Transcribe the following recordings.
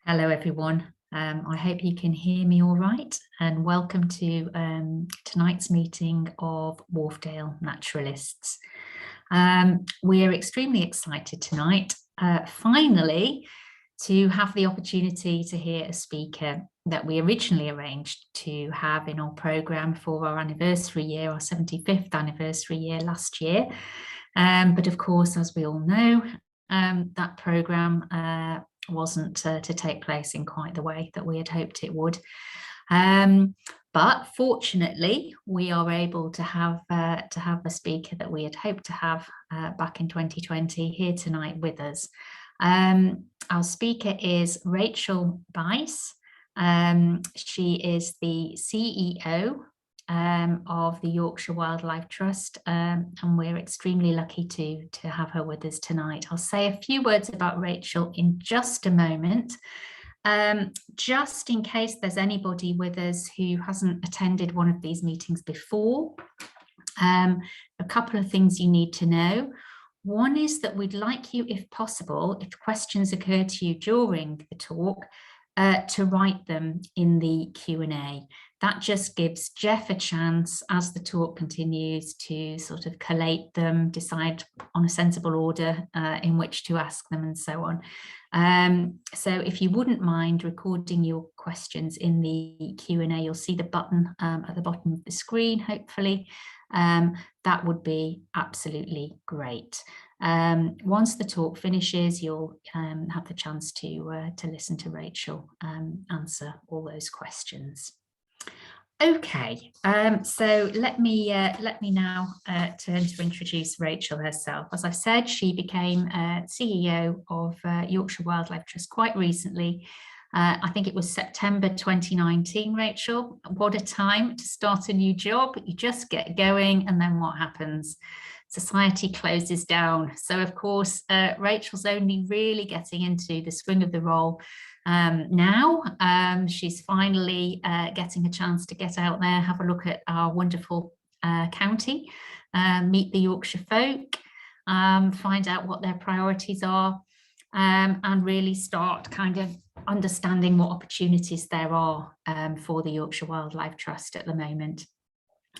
Hello everyone. I hope you can hear me all right, and welcome to tonight's meeting of Wharfdale Naturalists. We're extremely excited tonight, finally, to have the opportunity to hear a speaker that we originally arranged to have in our programme for our anniversary year, our 75th anniversary year last year. But of course, as we all know, that programme wasn't to take place in quite the way that we had hoped it would. But fortunately, we are able to have the speaker that we had hoped to have back in 2020 here tonight with us. Our speaker is Rachael Bice. She is the CEO of the Yorkshire Wildlife Trust, and we're extremely lucky to have her with us tonight. I'll say a few words about Rachael in just a moment. Just in case there's anybody with us who hasn't attended one of these meetings before, a couple of things you need to know. One is that we'd like you, if possible, if questions occur to you during the talk, to write them in the Q&A. That just gives Jeff a chance as the talk continues to sort of collate them, decide on a sensible order in which to ask them and so on. So if you wouldn't mind recording your questions in the Q&A, you'll see the button at the bottom of the screen, hopefully. That would be absolutely great. Once the talk finishes, you'll have the chance to listen to Rachael answer all those questions. Okay, so let me now turn to introduce Rachael herself. As I said, she became CEO of Yorkshire Wildlife Trust quite recently. I think it was September 2019, Rachael. What a time to start a new job. You just get going, and then what happens? Society closes down. So of course, Rachael's only really getting into the swing of the role now. She's finally getting a chance to get out there, have a look at our wonderful county, meet the Yorkshire folk, find out what their priorities are, and really start kind of understanding what opportunities there are for the Yorkshire Wildlife Trust at the moment.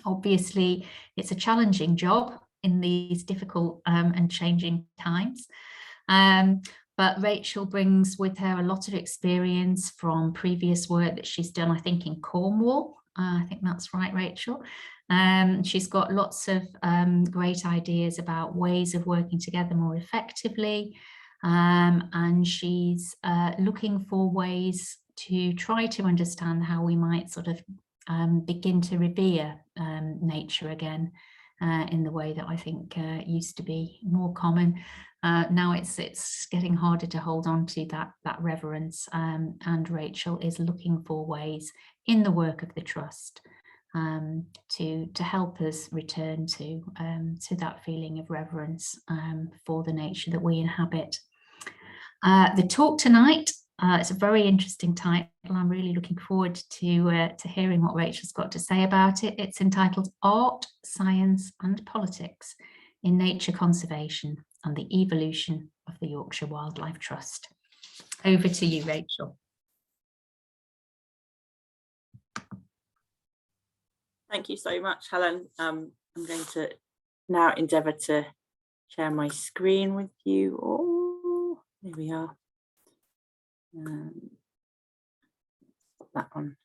Obviously, it's a challenging job in these difficult and changing times. But Rachael brings with her a lot of experience from previous work that she's done, I think, in Cornwall. I think that's right, Rachael. She's got lots of great ideas about ways of working together more effectively. And she's looking for ways to try to understand how we might sort of begin to revere nature again in the way that I think used to be more common. Now it's getting harder to hold on to that reverence, and Rachael is looking for ways in the work of the Trust to help us return to that feeling of reverence for the nature that we inhabit. The talk tonight, it's a very interesting title. I'm really looking forward to hearing what Rachael's got to say about it. It's entitled Art, Science and Politics in Nature Conservation and the Evolution of the Yorkshire Wildlife Trust. Over to you, Rachael. Thank you so much, Helen. I'm going to now endeavour to share my screen with you all. There we are. That one.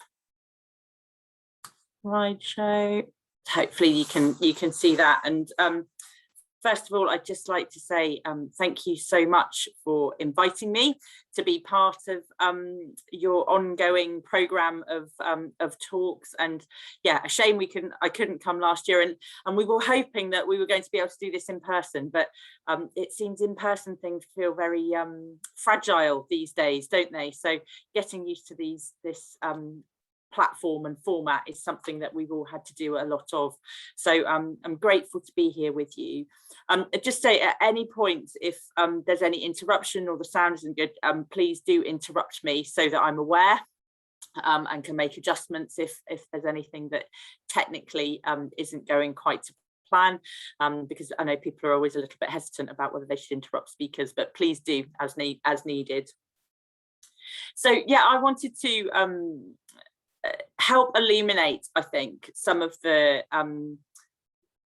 Slideshow. Hopefully you can see that. And first of all, I'd just like to say thank you so much for inviting me to be part of your ongoing programme of talks. And yeah, a shame I couldn't come last year, and we were hoping that we were going to be able to do this in person, but it seems in-person things feel very fragile these days, don't they? So getting used to this platform and format is something that we've all had to do a lot of. So I'm grateful to be here with you. Just say at any point, if there's any interruption or the sound isn't good, please do interrupt me so that I'm aware and can make adjustments if there's anything that technically isn't going quite to plan, because I know people are always a little bit hesitant about whether they should interrupt speakers, but please do as needed. So yeah, I wanted to help illuminate, I think, some of the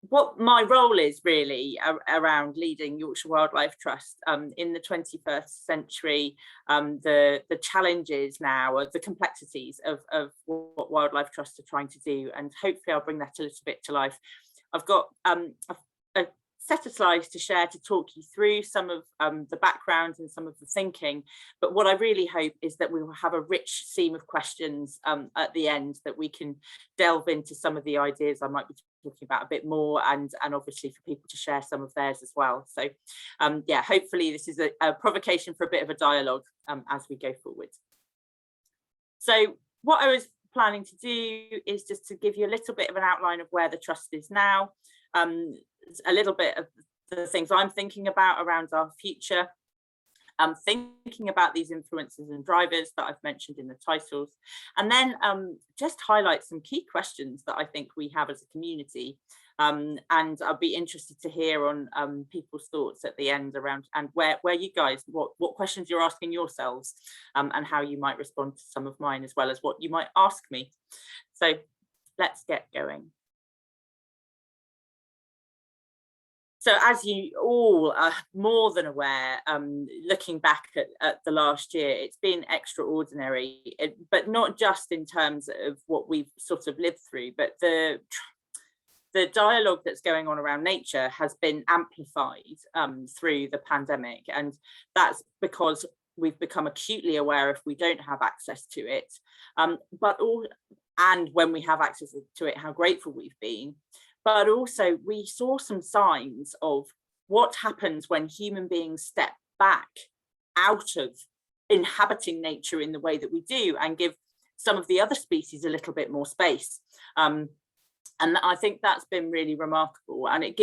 what my role is really around leading Yorkshire Wildlife Trust in the 21st century, the challenges now, the complexities of what wildlife trusts are trying to do, and hopefully I'll bring that a little bit to life. I've got a set of slides to share to talk you through some of the background and some of the thinking, but what I really hope is that we will have a rich seam of questions at the end, that we can delve into some of the ideas I might be talking about a bit more, and obviously for people to share some of theirs as well. So yeah, hopefully this is a provocation for a bit of a dialogue as we go forward. So what I was planning to do is just to give you a little bit of an outline of where the trust is now, a little bit of the things I'm thinking about around our future, thinking about these influences and drivers that I've mentioned in the titles, and then just highlight some key questions that I think we have as a community, and I'll be interested to hear on people's thoughts at the end around, and where you guys, what questions you're asking yourselves, and how you might respond to some of mine, as well as what you might ask me. So let's get going. So as you all are more than aware, looking back at the last year, it's been extraordinary, but not just in terms of what we've sort of lived through, but the dialogue that's going on around nature has been amplified through the pandemic. And that's because we've become acutely aware, if we don't have access to it, and when we have access to it, how grateful we've been. But also we saw some signs of what happens when human beings step back out of inhabiting nature in the way that we do, and give some of the other species a little bit more space. And I think that's been really remarkable, and it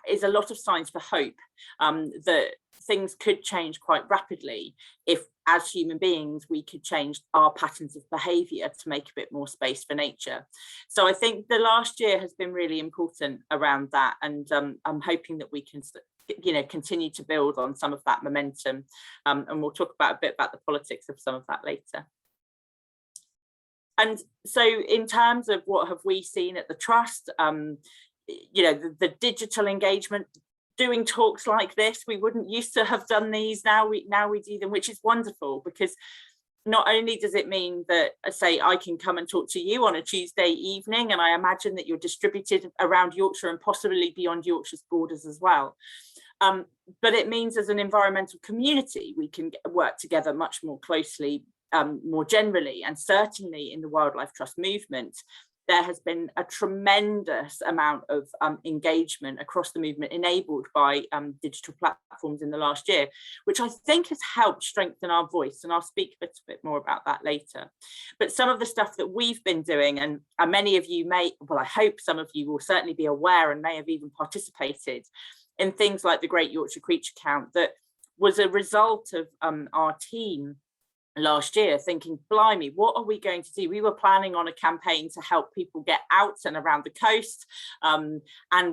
is a lot of signs for hope that things could change quite rapidly if, as human beings, we could change our patterns of behaviour to make a bit more space for nature. So I think the last year has been really important around that, and I'm hoping that we can, continue to build on some of that momentum, and we'll talk about a bit about the politics of some of that later. And so in terms of what have we seen at the Trust, the digital engagement, doing talks like this, we wouldn't used to have done these, now we do them, which is wonderful, because not only does it mean that, say, I can come and talk to you on a Tuesday evening, and I imagine that you're distributed around Yorkshire and possibly beyond Yorkshire's borders as well, but it means as an environmental community we can work together much more closely, more generally, and certainly in the Wildlife Trust movement. There has been a tremendous amount of engagement across the movement, enabled by digital platforms in the last year, which I think has helped strengthen our voice, and I'll speak a bit more about that later. But some of the stuff that we've been doing, and many of you may, well, I hope some of you will certainly be aware and may have even participated in things like the Great Yorkshire Creature Count, that was a result of our team last year thinking, blimey, what are we going to do? We were planning on a campaign to help people get out and around the coast, and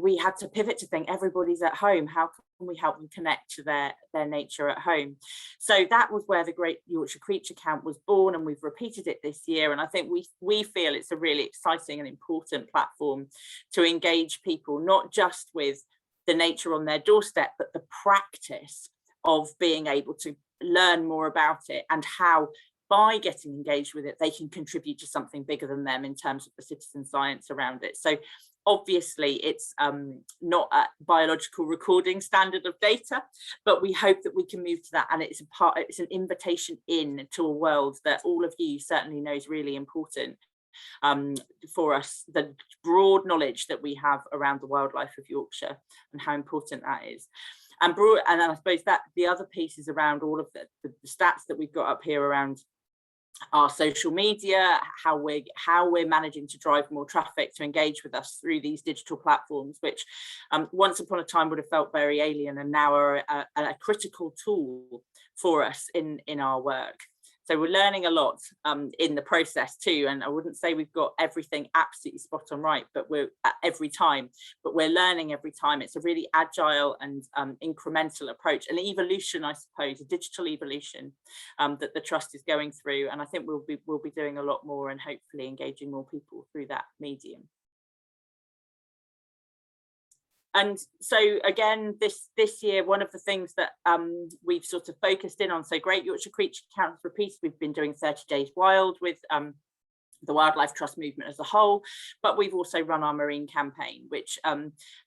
we had to pivot to think, everybody's at home, how can we help them connect to their nature at home? So that was where the Great Yorkshire Creature Count was born, and we've repeated it this year, and I think we feel it's a really exciting and important platform to engage people, not just with the nature on their doorstep, but the practice of being able to learn more about it, and how by getting engaged with it they can contribute to something bigger than them in terms of the citizen science around it. So obviously it's not a biological recording standard of data, but we hope that we can move to that, and it's an invitation in to a world that all of you certainly know is really important for us, the broad knowledge that we have around the wildlife of Yorkshire and how important that is. And then I suppose that the other piece is around all of the stats that we've got up here around our social media, how we're managing to drive more traffic to engage with us through these digital platforms, which once upon a time would have felt very alien, and now are a critical tool for us in our work. So we're learning a lot in the process too. And I wouldn't say we've got everything absolutely spot on right, but we're learning every time. It's a really agile and incremental approach, an evolution, I suppose, a digital evolution that the trust is going through. And I think we'll be doing a lot more and hopefully engaging more people through that medium. And so again, this year, one of the things that we've sort of focused in on, so Great Yorkshire Creature Counts Repeated, we've been doing 30 Days Wild with the Wildlife Trust movement as a whole, but we've also run our marine campaign, which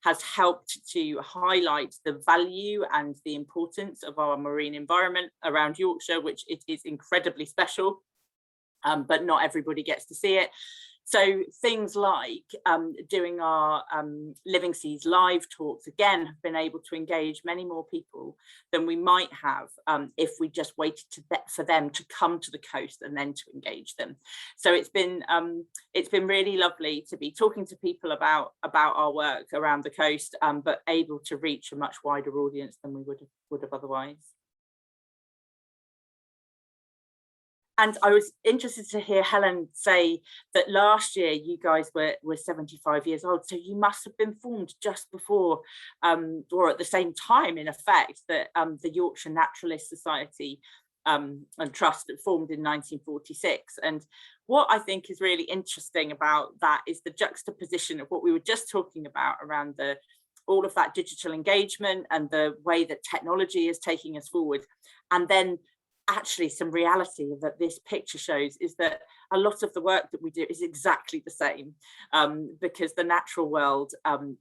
has helped to highlight the value and the importance of our marine environment around Yorkshire, which it is incredibly special, but not everybody gets to see it. So things like doing our Living Seas live talks, again, have been able to engage many more people than we might have if we just waited for them to come to the coast and then to engage them. So it's been really lovely to be talking to people about our work around the coast, but able to reach a much wider audience than we would have otherwise. And I was interested to hear Helen say that last year you guys were 75 years old, so you must have been formed just before or at the same time, in effect, that the Yorkshire Naturalist Society and Trust formed in 1946. And what I think is really interesting about that is the juxtaposition of what we were just talking about around all of that digital engagement and the way that technology is taking us forward, and then actually some reality that this picture shows is that a lot of the work that we do is exactly the same, because the natural world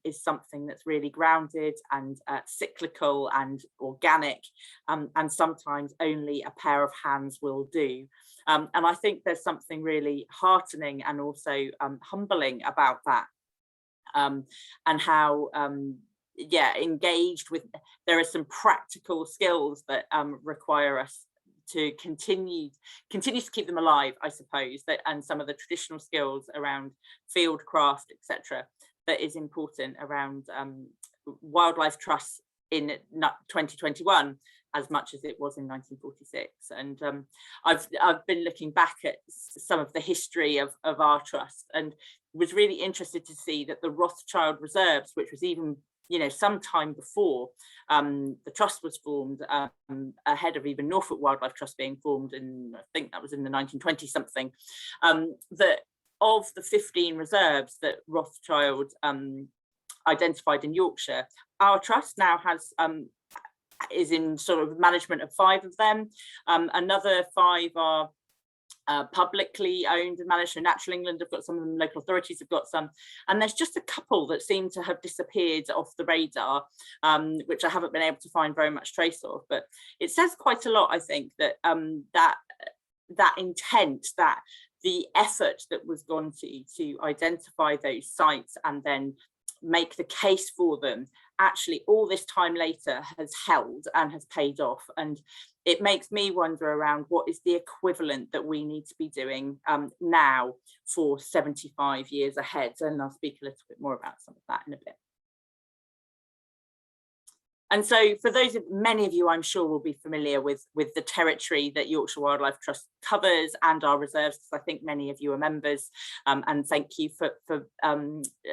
is something that's really grounded and cyclical and organic, and sometimes only a pair of hands will do. And I think there's something really heartening and also humbling about that, and how engaged with, there are some practical skills that require us to continue to keep them alive, I suppose, and some of the traditional skills around field craft, etc., that is important around wildlife trusts in 2021 as much as it was in 1946. And I've been looking back at some of the history of our trust, and was really interested to see that the Rothschild Reserves, which was even some time before the trust was formed, ahead of even Norfolk Wildlife Trust being formed, and I think that was in the 1920s something, that of the 15 reserves that Rothschild identified in Yorkshire, our trust now is in sort of management of 5 of them. Another 5 are publicly owned and managed. So Natural England have got some of them, local authorities have got some, and there's just a couple that seem to have disappeared off the radar, which I haven't been able to find very much trace of. But it says quite a lot, I think, that that intent, that the effort that was gone to identify those sites and then make the case for them, actually all this time later has held and has paid off. And it makes me wonder around what is the equivalent that we need to be doing now for 75 years ahead. And I'll speak a little bit more about some of that in a bit. And so for those of many of you, I'm sure, will be familiar with the territory that Yorkshire Wildlife Trust covers and our reserves, because I think many of you are members, and thank you for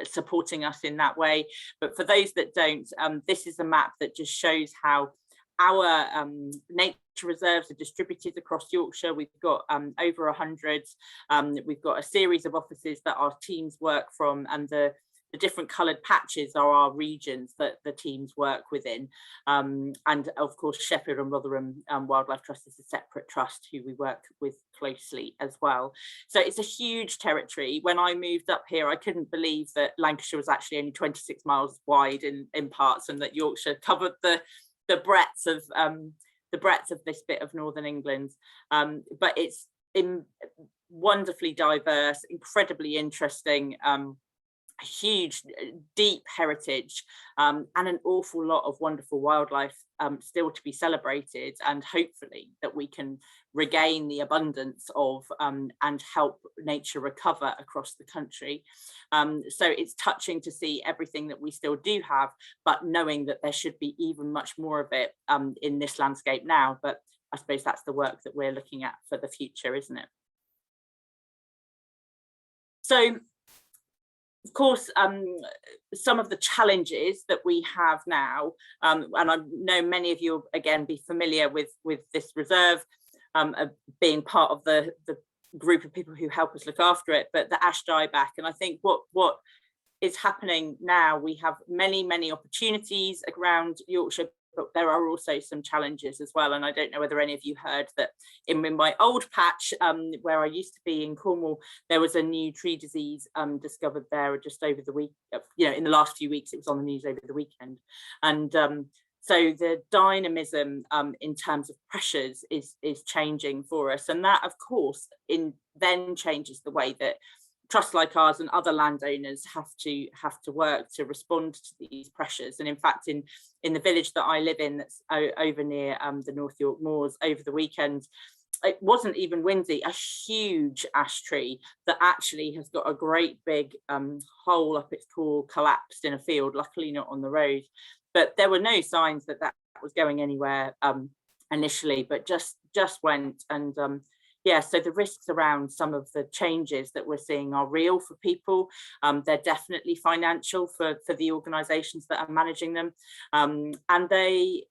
supporting us in that way. But for those that don't, this is a map that just shows how our nature reserves are distributed across Yorkshire. We've got over 100. We've got a series of offices that our teams work from, and the different coloured patches are our regions that the teams work within. And of course, Sheffield and Rotherham Wildlife Trust is a separate trust who we work with closely as well. So it's a huge territory. When I moved up here, I couldn't believe that Lancashire was actually only 26 miles wide in parts, and that Yorkshire covered the breadth of this bit of northern England. But it's wonderfully diverse, incredibly interesting, huge, deep heritage, and an awful lot of wonderful wildlife still to be celebrated, and hopefully that we can regain the abundance of and help nature recover across the country. So it's touching to see everything that we still do have, but knowing that there should be even much more of it in this landscape now. But I suppose that's the work that we're looking at for the future, isn't it? So, of course, some of the challenges that we have now, and I know many of you will again be familiar with this reserve, being part of the group of people who help us look after it, but the ash dieback. And I think what is happening now, we have many opportunities around Yorkshire, but there are also some challenges as well. And I don't know whether any of you heard that in my old patch, where I used to be in Cornwall, there was a new tree disease discovered there just over the week, in the last few weeks. It was on the news over the weekend. And so the dynamism in terms of pressures is changing for us. And that, of course, then changes the way that trusts like ours and other landowners have to work to respond to these pressures. And in fact, in the village that I live in, that's over near the North York Moors, over the weekend, it wasn't even windy, a huge ash tree that actually has got a great big hole up its core collapsed in a field, luckily not on the road. But there were no signs that was going anywhere initially, but just went. And yeah, so the risks around some of the changes that we're seeing are real for people. They're definitely financial for the organisations that are managing them, and they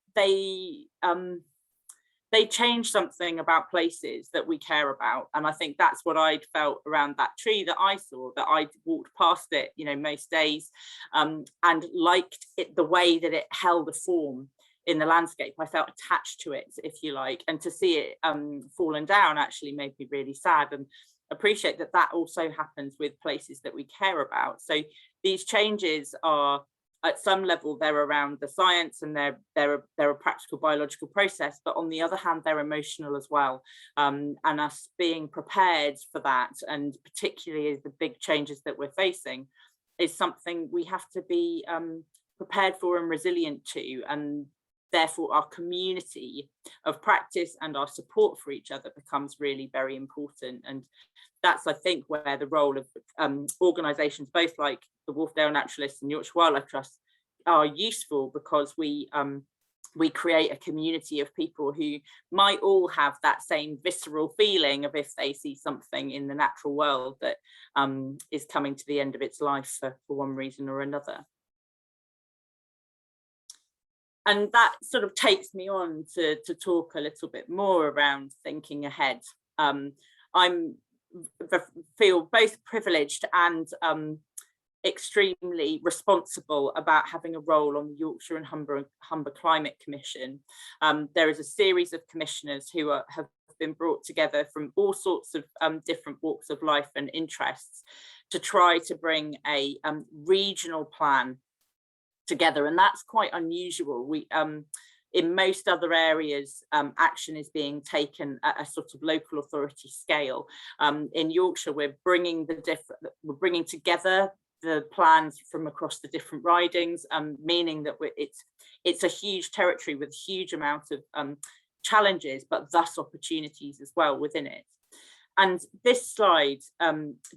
change something about places that we care about. And I think that's what I'd felt around that tree that I saw, that I walked past it, most days, and liked it, the way that it held a form in the landscape. I felt attached to it, if you like, and to see it fallen down actually made me really sad, and appreciate that also happens with places that we care about. So these changes are, at some level, they're around the science and they're a practical biological process, but on the other hand, they're emotional as well. And us being prepared for that, and particularly the big changes that we're facing, is something we have to be prepared for and resilient to. And therefore, our community of practice and our support for each other becomes really very important. And that's, I think, where the role of organisations, both like the Wharfdale Naturalists and Yorkshire Wildlife Trust, are useful, because we create a community of people who might all have that same visceral feeling of if they see something in the natural world that is coming to the end of its life for one reason or another. And that sort of takes me on to talk a little bit more around thinking ahead. I feel both privileged and extremely responsible about having a role on the Yorkshire and Humber Climate Commission. There is a series of commissioners who have been brought together from all sorts of different walks of life and interests to try to bring a regional plan together, and that's quite unusual. We in most other areas, action is being taken at a sort of local authority scale. In Yorkshire, we're bringing together the plans from across the different ridings, meaning that it's a huge territory with a huge amount of challenges, but thus opportunities as well within it. And this slide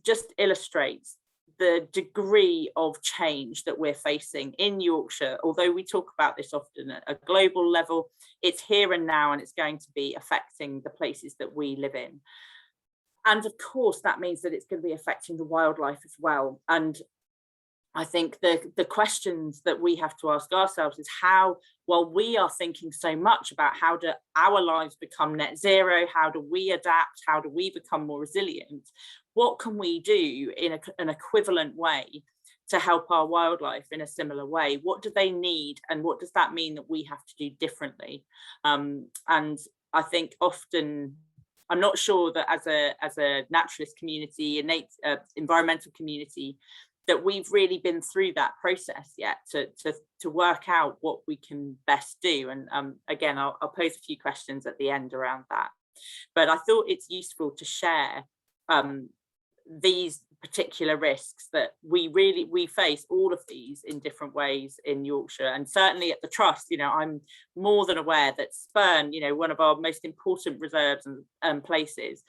just illustrates the degree of change that we're facing in Yorkshire. Although we talk about this often at a global level, it's here and now, and it's going to be affecting the places that we live in. And of course, that means that it's going to be affecting the wildlife as well. And I think the questions that we have to ask ourselves is how, while we are thinking so much about how do our lives become net zero, how do we adapt, how do we become more resilient, what can we do in an equivalent way to help our wildlife in a similar way? What do they need, and what does that mean that we have to do differently? And I think often, I'm not sure that as a naturalist community, innate environmental community, that we've really been through that process yet to work out what we can best do. And again, I'll pose a few questions at the end around that. But I thought it's useful to share these particular risks that we face, all of these in different ways in Yorkshire. And certainly at the Trust, I'm more than aware that Spurn, one of our most important reserves and places,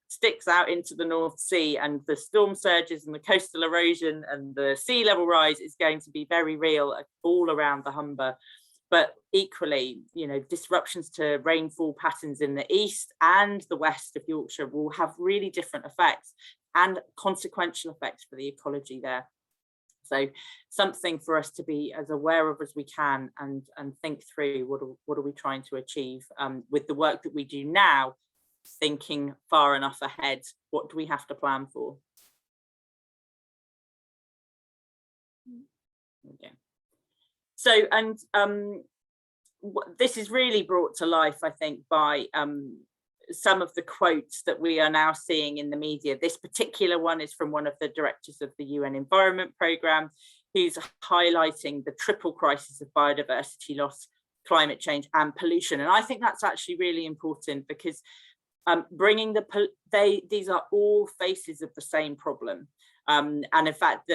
sticks out into the North Sea, and the storm surges and the coastal erosion and the sea level rise is going to be very real all around the Humber. But equally, you know, disruptions to rainfall patterns in the east and the west of Yorkshire will have really different effects and consequential effects for the ecology there. So something for us to be as aware of as we can, and think through what are we trying to achieve with the work that we do now, thinking far enough ahead. What do we have to plan for? Okay. So, and this is really brought to life, I think, by some of the quotes that we are now seeing in the media. This particular one is from one of the directors of the UN Environment Programme, who's highlighting the triple crisis of biodiversity loss, climate change and pollution. And I think that's actually really important, because bringing these are all faces of the same problem. And in fact,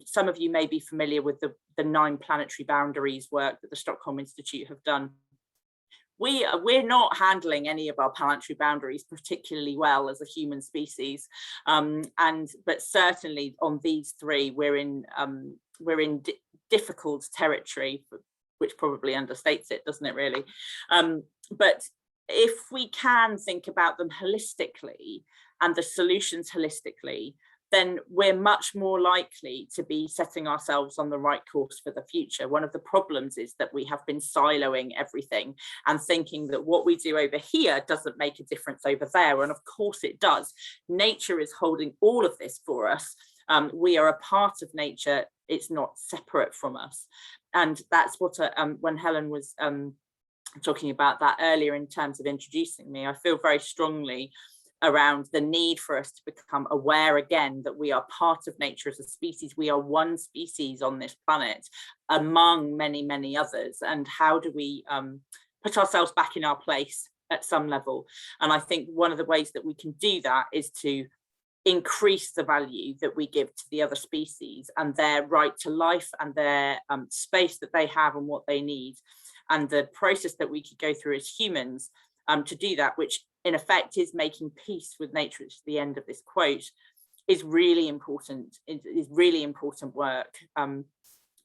some of you may be familiar with the 9 planetary boundaries work that the Stockholm Institute have done. We're not handling any of our planetary boundaries particularly well as a human species, but certainly on these 3 we're in difficult territory, which probably understates it, doesn't it, really? But if we can think about them holistically and the solutions holistically, then we're much more likely to be setting ourselves on the right course for the future. One of the problems is that we have been siloing everything and thinking that what we do over here doesn't make a difference over there. And of course it does. Nature is holding all of this for us. We are a part of nature. It's not separate from us. And that's what, when Helen was talking about that earlier in terms of introducing me, I feel very strongly around the need for us to become aware again that we are part of nature as a species. We are one species on this planet among many, many others. And how do we put ourselves back in our place at some level? And I think one of the ways that we can do that is to increase the value that we give to the other species and their right to life and their space that they have and what they need, and the process that we could go through as humans to do that, which in effect is making peace with nature, which is the end of this quote, is really important. It is really important work,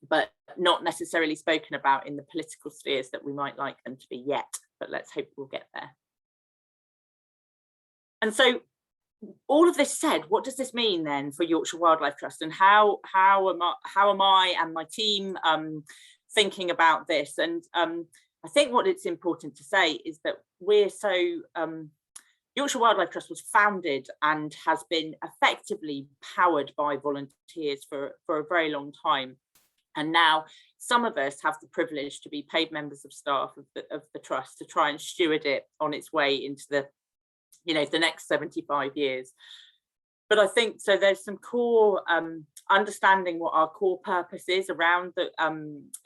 but not necessarily spoken about in the political spheres that we might like them to be yet, but let's hope we'll get there. And so all of this said, what does this mean then for Yorkshire Wildlife Trust, and how am I and my team thinking about this? And I think what it's important to say is that Yorkshire Wildlife Trust was founded and has been effectively powered by volunteers for a very long time. And now some of us have the privilege to be paid members of staff of the trust to try and steward it on its way into the next 75 years. But I think so there's some core understanding what our core purpose is around the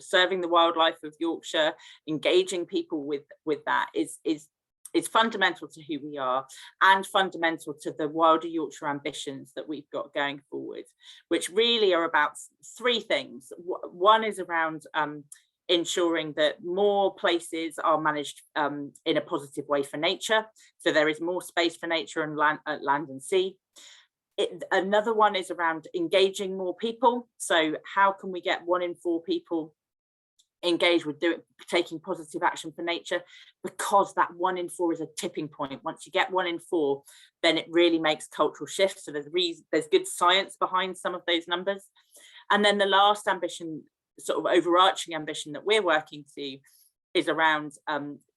serving the wildlife of Yorkshire, engaging people with that is fundamental to who we are, and fundamental to the Wilder Yorkshire ambitions that we've got going forward, which really are about 3 things. One is around ensuring that more places are managed in a positive way for nature, so there is more space for nature and land and sea. Another one is around engaging more people. So how can we get 1 in 4 people engaged with taking positive action for nature? Because that 1 in 4 is a tipping point. Once you get 1 in 4, then it really makes cultural shifts. So there's good science behind some of those numbers. And then the last ambition, sort of overarching ambition that we're working to, is around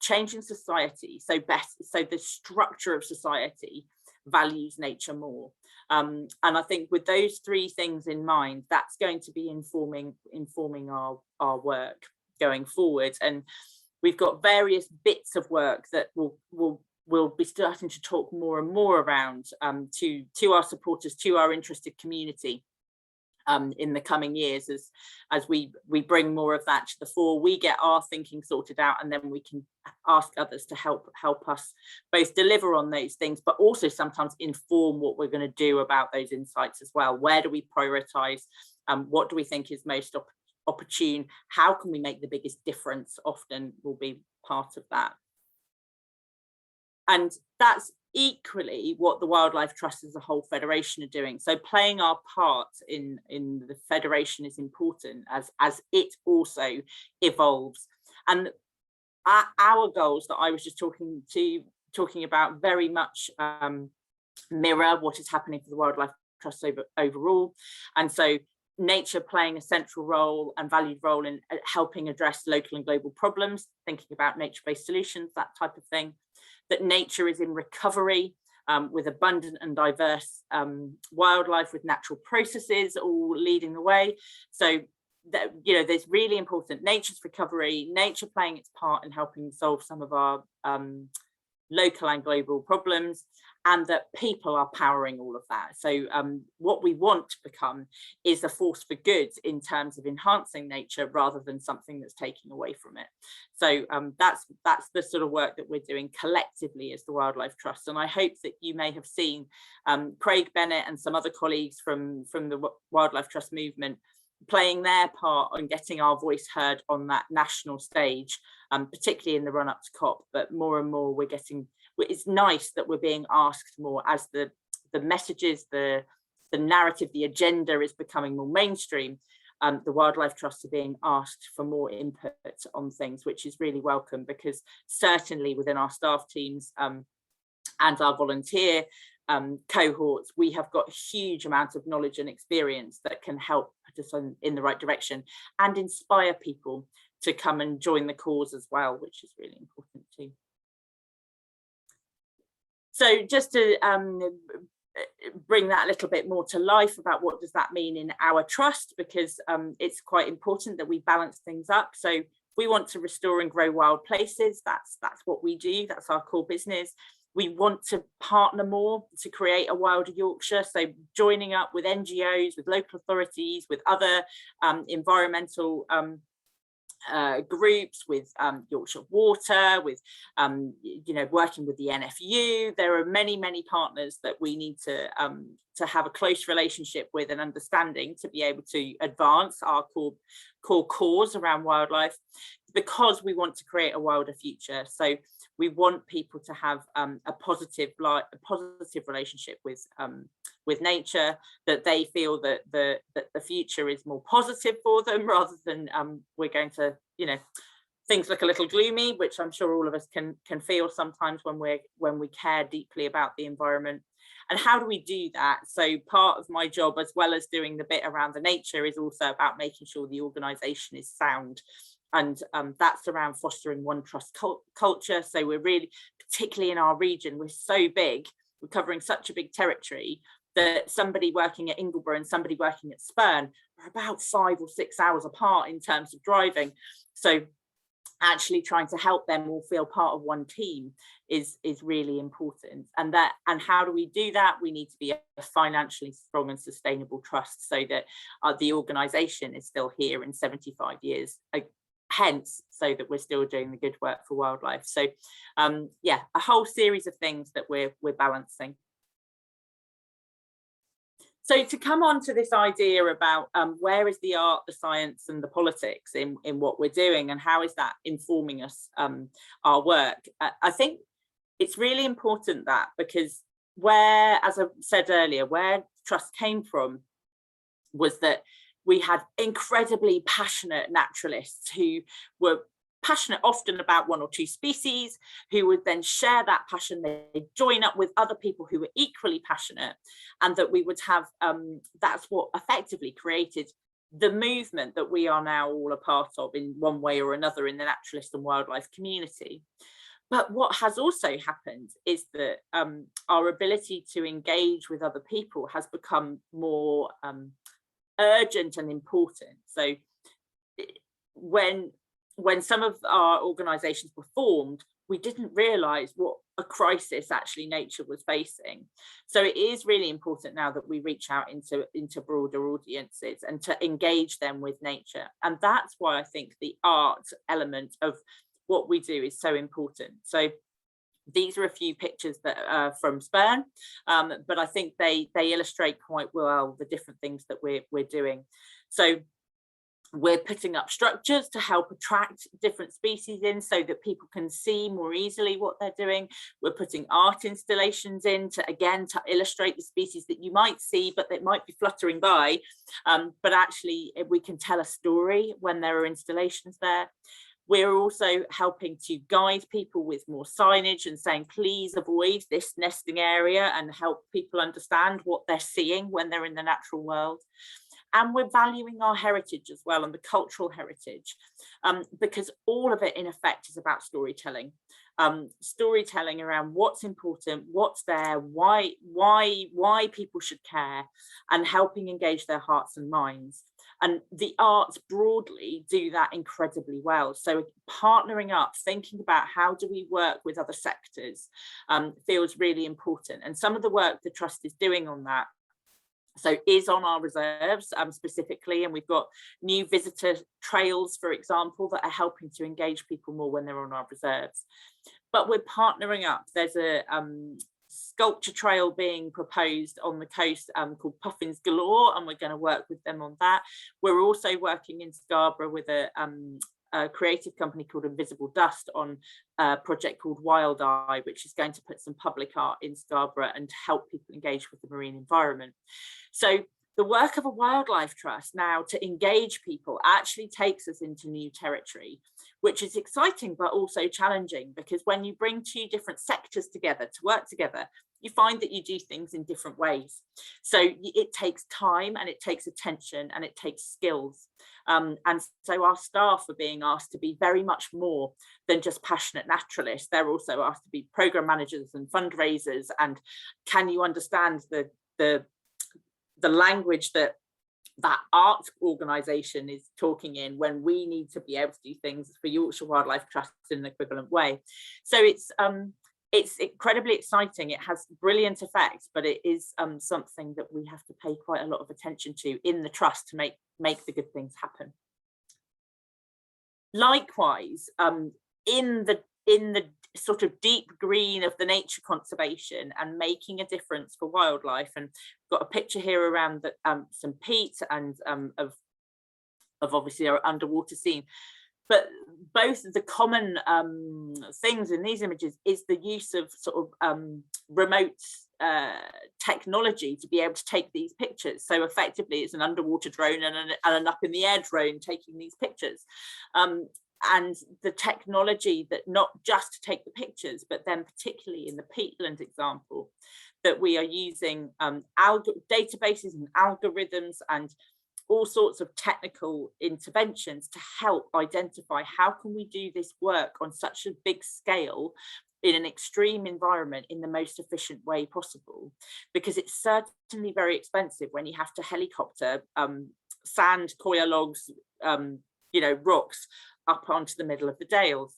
changing society. So the structure of society values nature more. And I think with those 3 things in mind, that's going to be informing our work going forward. And we've got various bits of work that we'll be starting to talk more and more around to our supporters, to our interested community in the coming years, as we bring more of that to the fore. We get our thinking sorted out, and then we can ask others to help us both deliver on those things, but also sometimes inform what we're going to do about those insights as well. Where do we prioritize? What do we think is most opportune? How can we make the biggest difference? Often will be part of that. And that's equally what the Wildlife Trust as a whole federation are doing. So playing our part in the federation is important as it also evolves. And our goals that I was just talking about very much mirror what is happening for the Wildlife Trust overall. And so nature playing a central role and valued role in helping address local and global problems, thinking about nature-based solutions, that type of thing. That nature is in recovery with abundant and diverse wildlife with natural processes all leading the way. So that, you know, there's really important nature's recovery, nature playing its part in helping solve some of our local and global problems, and that people are powering all of that. So what we want to become is a force for good in terms of enhancing nature rather than something that's taking away from it. So that's the sort of work that we're doing collectively as the Wildlife Trust. And I hope that you may have seen Craig Bennett and some other colleagues from the Wildlife Trust movement playing their part on getting our voice heard on that national stage, particularly in the run up to COP, but more and more we're getting, it's nice that we're being asked more as the messages, the narrative, the agenda is becoming more mainstream. The Wildlife Trust are being asked for more input on things, which is really welcome, because certainly within our staff teams and our volunteer cohorts, we have got a huge amount of knowledge and experience that can help put us in the right direction and inspire people to come and join the cause as well, which is really important too. So just to bring that a little bit more to life about what does that mean in our trust, because it's quite important that we balance things up. So we want to restore and grow wild places. That's what we do. That's our core business. We want to partner more to create a wilder Yorkshire. So joining up with NGOs, with local authorities, with other environmental groups, with Yorkshire Water, with you know, working with the NFU. There are many partners that we need to have a close relationship with and understanding to be able to advance our core cause around wildlife, because we want to create a wilder future. So we want people to have a positive relationship with nature, that they feel that the future is more positive for them, rather than we're going to, you know, things look a little gloomy, which I'm sure all of us can feel sometimes when we care deeply about the environment. And how do we do that? So part of my job, as well as doing the bit around the nature, is also about making sure the organisation is sound. And that's around fostering one trust culture. So we're really, particularly in our region, we're so big, we're covering such a big territory, that somebody working at Ingleborough and somebody working at Spurn are about 5 or 6 hours apart in terms of driving. So actually trying to help them all feel part of one team is really important. And how do we do that? We need to be a financially strong and sustainable trust, so that the organisation is still here in 75 years hence, so that we're still doing the good work for wildlife. So yeah, a whole series of things that we're balancing. So to come on to this idea about where is the art, the science and the politics in what we're doing, and how is that informing us, our work, I think it's really important that, because where, as I said earlier, where trust came from was that we had incredibly passionate naturalists who were passionate often about one or two species, who would then share that passion. They'd join up with other people who were equally passionate, and that we would have, that's what effectively created the movement that we are now all a part of in one way or another in the naturalist and wildlife community. But what has also happened is that our ability to engage with other people has become more urgent and important. So when some of our organisations were formed, we didn't realise what a crisis actually nature was facing. So it is really important now that we reach out into broader audiences and to engage them with nature. And that's why I think the art element of what we do is so important. So these are a few pictures that are from Spurn, but I think they illustrate quite well the different things that we're doing. So we're putting up structures to help attract different species in, so that people can see more easily what they're doing. We're putting art installations in to illustrate the species that you might see, but that might be fluttering by. But actually, we can tell a story when there are installations there. We're also helping to guide people with more signage and saying, please avoid this nesting area, and help people understand what they're seeing when they're in the natural world. And we're valuing our heritage as well, and the cultural heritage, because all of it in effect is about storytelling. Storytelling around what's important, what's there, why people should care, and helping engage their hearts and minds. And the arts broadly do that incredibly well. So partnering up, thinking about how do we work with other sectors, feels really important. And some of the work the Trust is doing on that is on our reserves specifically, and we've got new visitor trails, for example, that are helping to engage people more when they're on our reserves. But we're partnering up. There's a sculpture trail being proposed on the coast called Puffins Galore, and we're going to work with them on that. We're also working in Scarborough with a creative company called Invisible Dust on a project called Wild Eye, which is going to put some public art in Scarborough and help people engage with the marine environment. So the work of a wildlife trust now to engage people actually takes us into new territory, which is exciting but also challenging, because when you bring two different sectors together to work together, you find that you do things in different ways. So it takes time, and it takes attention, and it takes skills. And so our staff are being asked to be very much more than just passionate naturalists. They're also asked to be program managers and fundraisers. And can you understand the language that art organisation is talking in, when we need to be able to do things for Yorkshire Wildlife Trust in an equivalent way? So it's incredibly exciting. It has brilliant effects, but it is something that we have to pay quite a lot of attention to in the trust to make the good things happen. Likewise, in the sort of deep green of the nature conservation and making a difference for wildlife, and got a picture here around some peat and of obviously our underwater scene. But both of the common things in these images is the use of sort of remote technology to be able to take these pictures. So effectively it's an underwater drone and an up in the air drone taking these pictures. And the technology that not just to take the pictures, but then particularly in the peatland example, that we are using databases and algorithms and all sorts of technical interventions to help identify how can we do this work on such a big scale in an extreme environment in the most efficient way possible, because it's certainly very expensive when you have to helicopter sand, coir logs, rocks up onto the middle of the dales.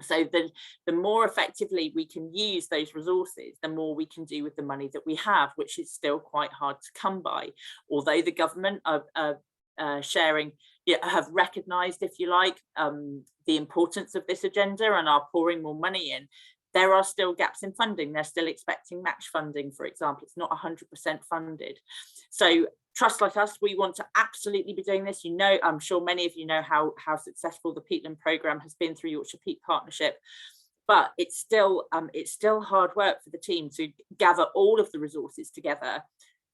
So the more effectively we can use those resources, the more we can do with the money that we have, which is still quite hard to come by. Although the government are sharing, have recognised, if you like, the importance of this agenda and are pouring more money in, there are still gaps in funding. They're still expecting match funding, for example. It's not 100% funded. So trusts like us, we want to absolutely be doing this. I'm sure many of you know how successful the peatland programme has been through Yorkshire Peat Partnership, but it's still hard work for the team to gather all of the resources together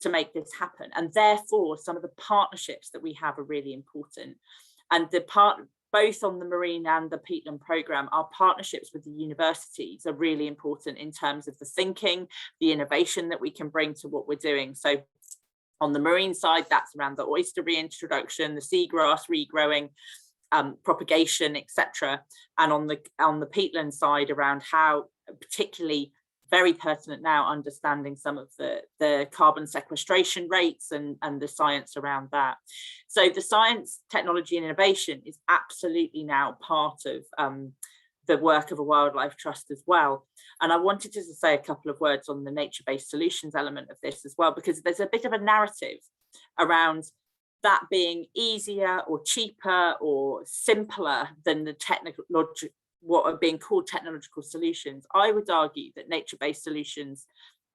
to make this happen. And therefore, some of the partnerships that we have are really important. And both on the marine and the peatland programme, our partnerships with the universities are really important in terms of the thinking, the innovation that we can bring to what we're doing. So on the marine side, that's around the oyster reintroduction, the seagrass regrowing, propagation, etc. And on the peatland side, around how, particularly very pertinent now, understanding some of the carbon sequestration rates and the science around that. So the science, technology and innovation is absolutely now part of the work of a wildlife trust as well. And I wanted to say a couple of words on the nature-based solutions element of this as well, because there's a bit of a narrative around that being easier or cheaper or simpler than the what are being called technological solutions. I would argue that nature-based solutions,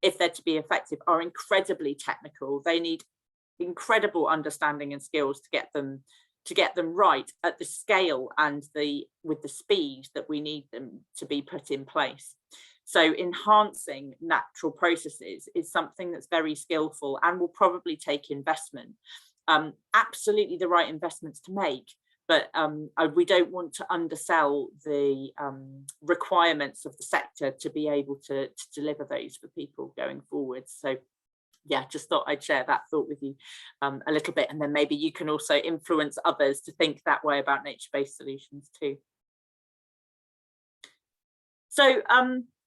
if they're to be effective, are incredibly technical. They need incredible understanding and skills to get them right at the scale and with the speed that we need them to be put in place. So enhancing natural processes is something that's very skillful and will probably take investment. Absolutely the right investments to make, but we don't want to undersell the requirements of the sector to be able to deliver those for people going forward. So yeah, just thought I'd share that thought with you a little bit, and then maybe you can also influence others to think that way about nature-based solutions too. So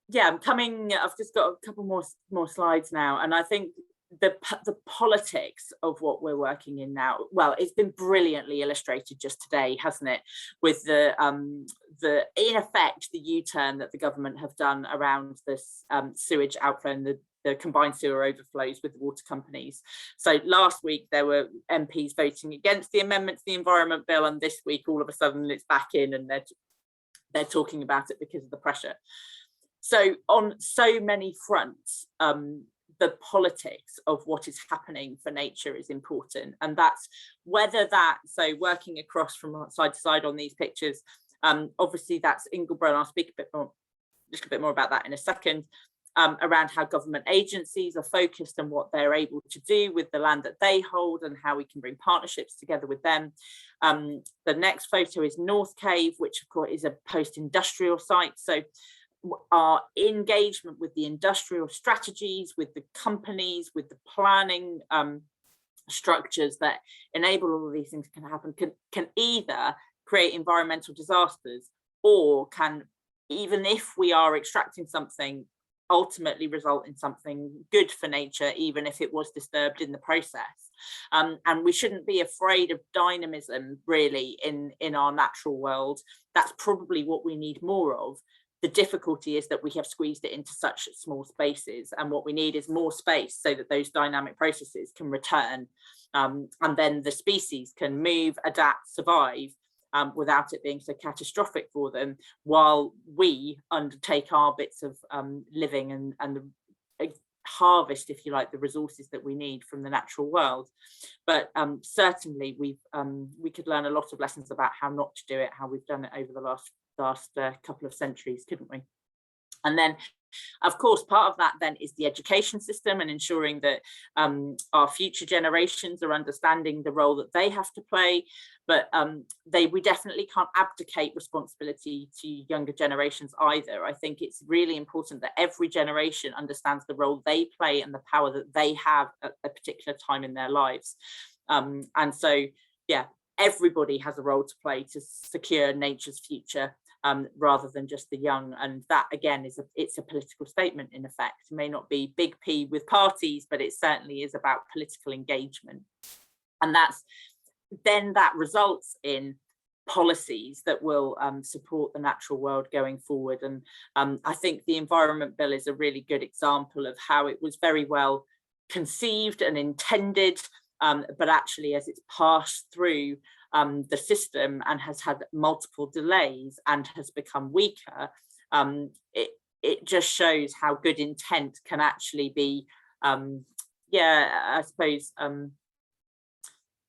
yeah, I've just got a couple more slides now, and I think the politics of what we're working in now, well, it's been brilliantly illustrated just today, hasn't it, with the in effect the U-turn that the government have done around this sewage outflow and the combined sewer overflows with the water companies. So last week there were MPs voting against the amendment to the Environment Bill, and this week all of a sudden it's back in and they're talking about it because of the pressure. So on so many fronts, the politics of what is happening for nature is important, and that's whether that, so working across from side to side on these pictures, obviously that's Ingleborough, and I'll speak a little bit more about that in a second, around how government agencies are focused and what they're able to do with the land that they hold and how we can bring partnerships together with them. The next photo is North Cave, which of course is a post-industrial site. So our engagement with the industrial strategies, with the companies, with the planning structures that enable all of these things can happen, can either create environmental disasters, or can, even if we are extracting something, ultimately result in something good for nature, even if it was disturbed in the process. And we shouldn't be afraid of dynamism really in our natural world. That's probably what we need more of. The difficulty is that we have squeezed it into such small spaces, and what we need is more space so that those dynamic processes can return, and then the species can move, adapt, survive without it being so catastrophic for them, while we undertake our bits of living and the harvest, if you like, the resources that we need from the natural world. But certainly we could learn a lot of lessons about how not to do it, how we've done it over the last couple of centuries, couldn't we? And then of course part of that then is the education system, and ensuring that our future generations are understanding the role that they have to play, but we definitely can't abdicate responsibility to younger generations either. I think it's really important that every generation understands the role they play and the power that they have at a particular time in their lives. And so yeah, everybody has a role to play to secure nature's future, rather than just the young. And that again it's a political statement in effect. It may not be big P with parties, but it certainly is about political engagement. And that results in policies that will support the natural world going forward. And I think the Environment Bill is a really good example of how it was very well conceived and intended, but actually as it's passed through the system and has had multiple delays and has become weaker, it just shows how good intent can actually be, I suppose,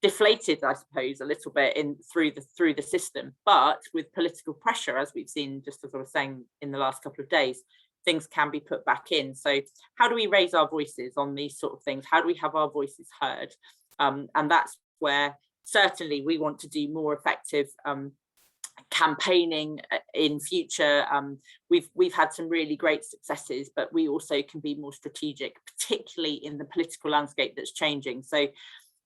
deflated, I suppose, a little bit through the system. But with political pressure, as we've seen, just as I was saying in the last couple of days, things can be put back in. So how do we raise our voices on these sort of things? How do we have our voices heard? And that's where certainly we want to do more effective campaigning in future. We've had some really great successes, but we also can be more strategic, particularly in the political landscape that's changing. So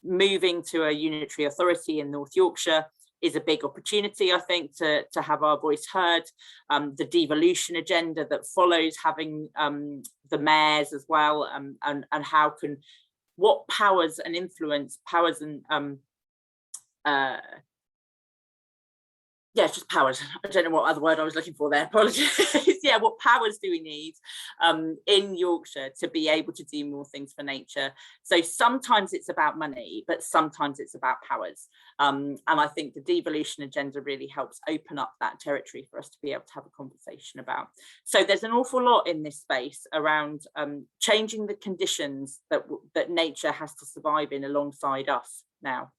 moving to a unitary authority in North Yorkshire is a big opportunity, I think, to have our voice heard. The devolution agenda that follows, having the mayors as well, and how can, what powers and influence, powers and just powers. I don't know what other word I was looking for there, apologies. Yeah, what powers do we need in Yorkshire to be able to do more things for nature? So sometimes it's about money, but sometimes it's about powers. And I think the devolution agenda really helps open up that territory for us to be able to have a conversation about. So there's an awful lot in this space around changing the conditions that nature has to survive in alongside us now.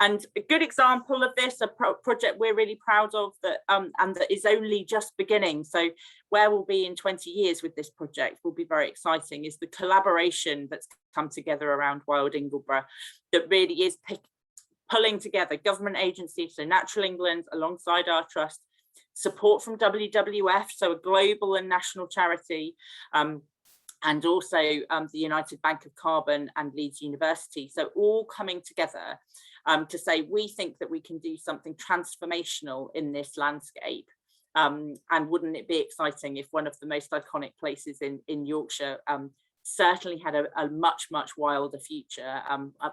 And a good example of this, a project we're really proud of, that and that is only just beginning. So where we'll be in 20 years with this project will be very exciting, is the collaboration that's come together around Wild Ingleborough, that really is pulling together government agencies, so Natural England alongside our trust, support from WWF, so a global and national charity, and also the United Bank of Carbon and Leeds University. So all coming together to say, we think that we can do something transformational in this landscape. And wouldn't it be exciting if one of the most iconic places in Yorkshire certainly had a much wilder future,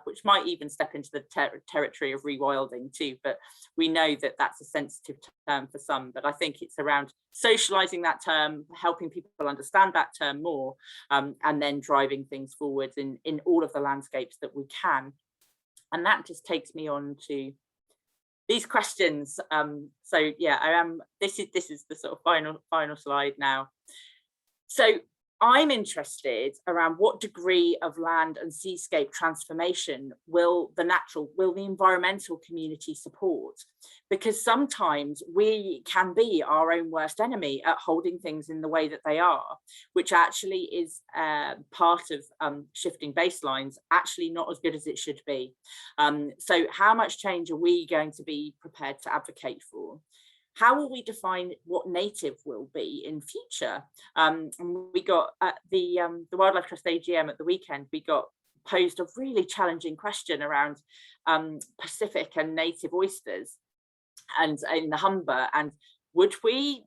which might even step into the territory of rewilding too, but we know that that's a sensitive term for some. But I think it's around socializing that term, helping people understand that term more, and then driving things forward in all of the landscapes that we can. And that just takes me on to these questions. So yeah, this is the sort of final slide now. So I'm interested around what degree of land and seascape transformation will the environmental community support? Because sometimes we can be our own worst enemy at holding things in the way that they are, which actually is part of shifting baselines, actually not as good as it should be. So how much change are we going to be prepared to advocate for? How will we define what native will be in future? And we got at the Wildlife Trust AGM at the weekend, we got posed a really challenging question around Pacific and native oysters and in the Humber. And would we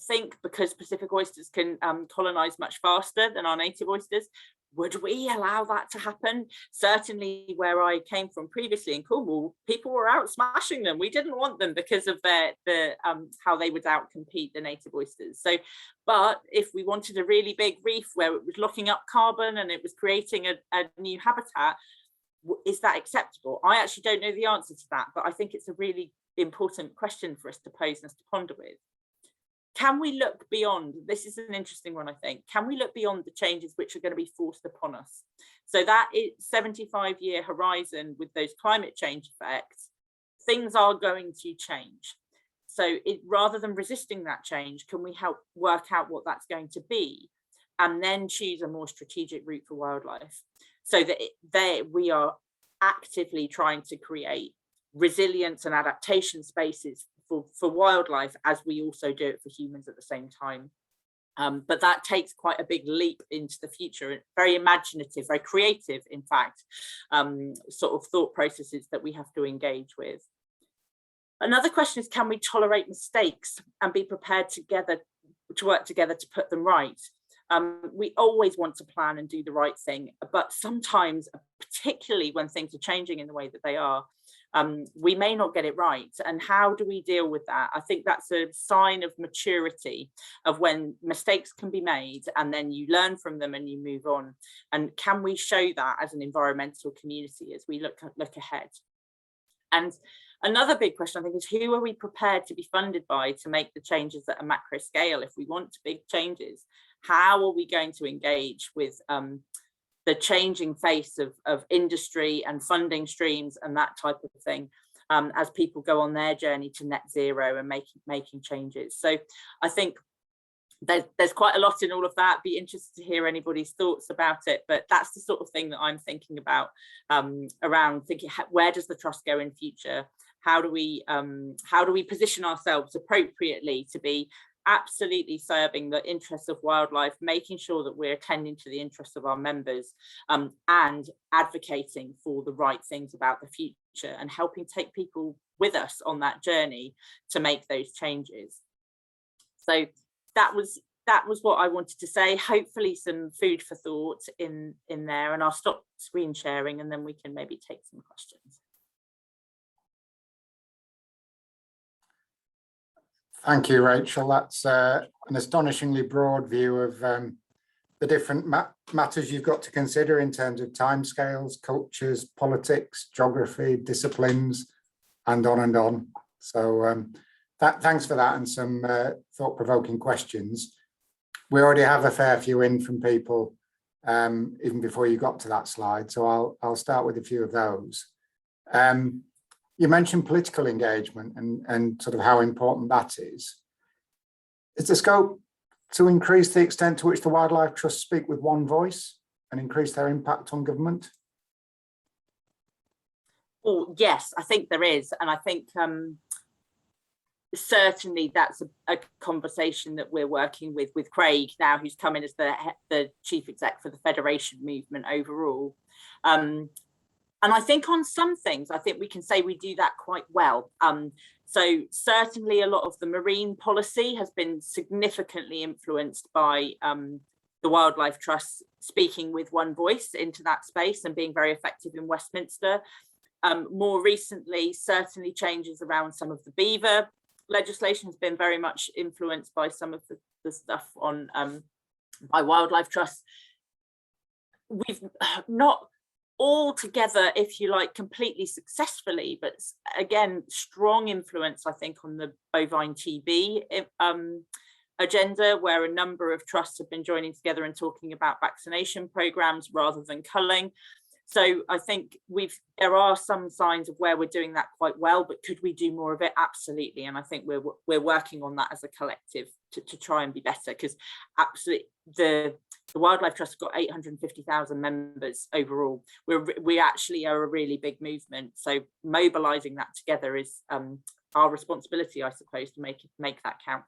think, because Pacific oysters can colonize much faster than our native oysters, would we allow that to happen? Certainly where I came from previously in Cornwall, people were out smashing them. We didn't want them because of how they would outcompete the native oysters. So, but if we wanted a really big reef where it was locking up carbon and it was creating a new habitat, is that acceptable? I actually don't know the answer to that, but I think it's a really important question for us to pose and us to ponder with. Can we look beyond? This is an interesting one, I think. Can we look beyond the changes which are going to be forced upon us? So that 75-year horizon with those climate change effects, things are going to change. So rather than resisting that change, can we help work out what that's going to be and then choose a more strategic route for wildlife? So that we are actively trying to create resilience and adaptation spaces for wildlife, as we also do it for humans at the same time. But that takes quite a big leap into the future, very imaginative, very creative, in fact, sort of thought processes that we have to engage with. Another question is, can we tolerate mistakes and be prepared to work together to put them right? We always want to plan and do the right thing, but sometimes, particularly when things are changing in the way that they are, we may not get it right. And how do we deal with that? I think that's a sign of maturity, of when mistakes can be made and then you learn from them and you move on. And can we show that as an environmental community as we look ahead? And another big question, I think, is who are we prepared to be funded by to make the changes at a macro scale? If we want big changes, how are we going to engage with the changing face of industry and funding streams and that type of thing, as people go on their journey to net zero and making changes? So I think there's quite a lot in all of that. Be interested to hear anybody's thoughts about it, but that's the sort of thing that I'm thinking about, around thinking, where does the trust go in future? How do we position ourselves appropriately to be absolutely serving the interests of wildlife, making sure that we're attending to the interests of our members, and advocating for the right things about the future and helping take people with us on that journey to make those changes. So that was what I wanted to say. Hopefully some food for thought in there, and I'll stop screen sharing and then we can maybe take some questions. Thank you, Rachel. That's an astonishingly broad view of the different matters you've got to consider in terms of timescales, cultures, politics, geography, disciplines, and on and on. So thanks for that, and some thought-provoking questions. We already have a fair few in from people even before you got to that slide, so I'll start with a few of those. You mentioned political engagement and sort of how important that is. Is the scope to increase the extent to which the Wildlife Trust speak with one voice and increase their impact on government? Oh, yes, I think there is. And I think certainly that's a conversation that we're working with Craig now, who's come in as the chief exec for the Federation movement overall. And I think on some things, I think we can say we do that quite well. So certainly a lot of the marine policy has been significantly influenced by the Wildlife Trust speaking with one voice into that space and being very effective in Westminster. More recently, certainly changes around some of the beaver legislation has been very much influenced by some of the stuff on by Wildlife Trust. We've not all together, if you like, completely successfully, but again, strong influence, I think, on the bovine TB agenda, where a number of trusts have been joining together and talking about vaccination programs rather than culling. So I think there are some signs of where we're doing that quite well, but could we do more of it? Absolutely. And I think we're working on that as a collective to try and be better, because absolutely the Wildlife Trust have got 850,000 members overall. We actually are a really big movement. So mobilizing that together is our responsibility, I suppose, to make that count.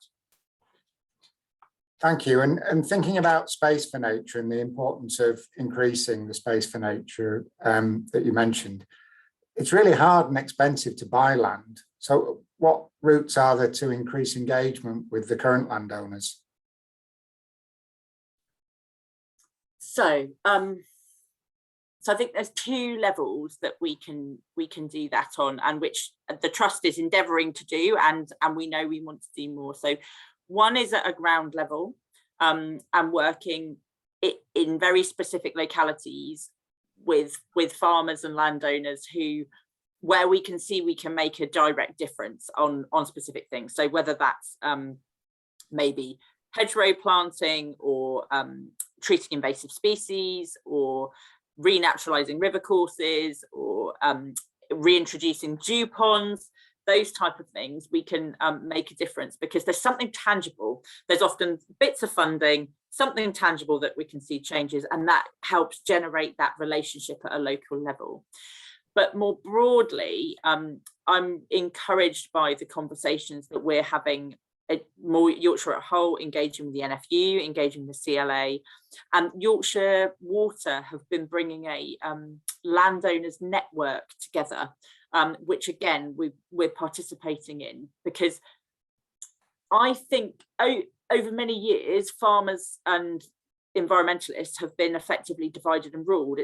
Thank you. And thinking about space for nature and the importance of increasing the space for nature that you mentioned, it's really hard and expensive to buy land. So what routes are there to increase engagement with the current landowners? So I think there's two levels that we can do that on, and which the trust is endeavouring to do, and we know we want to do more. So one is at a ground level and working in very specific localities with farmers and landowners where we can see we can make a direct difference on specific things. So whether that's maybe hedgerow planting or treating invasive species or renaturalizing river courses or reintroducing dew ponds, those type of things, we can make a difference, because there's something tangible. There's often bits of funding, something tangible that we can see changes, and that helps generate that relationship at a local level. But more broadly, I'm encouraged by the conversations that we're having more Yorkshire at whole, engaging with the NFU, engaging with the CLA, and Yorkshire Water have been bringing a landowners network together, which again we're participating in, because I think over many years farmers and environmentalists have been effectively divided and ruled.